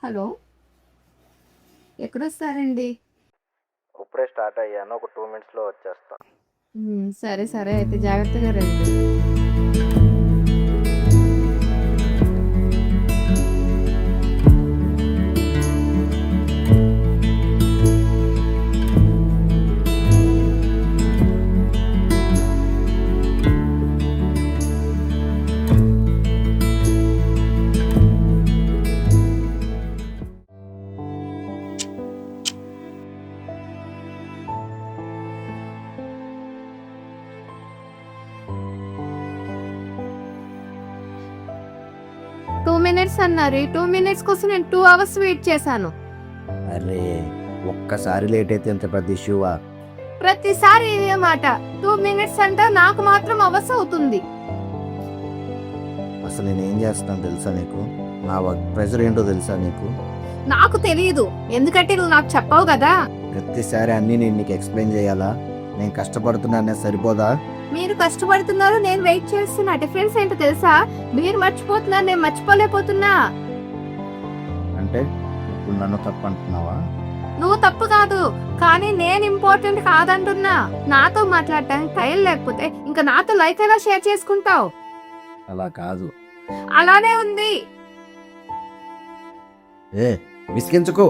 Hello, ఎక్కడొస్తారండి? ఇప్పుడే start అయ్యాను. ఒక 2 మినిట్స్‌లో వచ్చేస్తా. సరే సరే, అయితే జాగ్రత్తగా రండి. టూ మినిట్స్ అన్నారు. ఈ 2 మినిట్స్ కోసం నేను 2 అవర్స్ వెయిట్ చేశాను. అరే, ఒక్కసారి లేట్ అయితే ఎంత పెద్ద ఇష్యూవా? ప్రతిసారి ఇదే మాట. 2 మినిట్స్ అంటే నాకు మాత్రం అవర్స్ అవుతుంది. అసలు నేనేం చేస్తున్నాను తెలుసా నీకు? నా వర్క్ ప్రెషర్ ఏంటో తెలుసా నీకు? నాకు తెలియదు, ఎందుకంటే నువ్వు నాకు చెప్పావు కదా. ప్రతిసారి అన్నీ నేను నీకు ఎక్స్ప్లెయిన్ చేయాలా? నేను కష్టపడుతున్నా సరిపోదా? మీరు కష్టపడుతున్నారు, నేను వెయిట్ చేస్తున్నా. డిఫరెన్స్ ఏంటో తెలుసా? మీరు మర్చిపోతున్నారు, నేను మర్చిపోలేకపోతున్నా. అంటే ఇప్పుడు నన్ను తప్పు అంటున్నావా? నువ్వు తప్పు కాదు, కానీ నేను ఇంపార్టెంట్ కాదంటున్నా. నాతో మాట్లాడటానికి టైం లేకపోతే ఇంకా నాతో లైఫ్ ఎలా షేర్ చేసుకుంటావు? అలా కాదు. అలానే ఉంది. విసిగించుకో.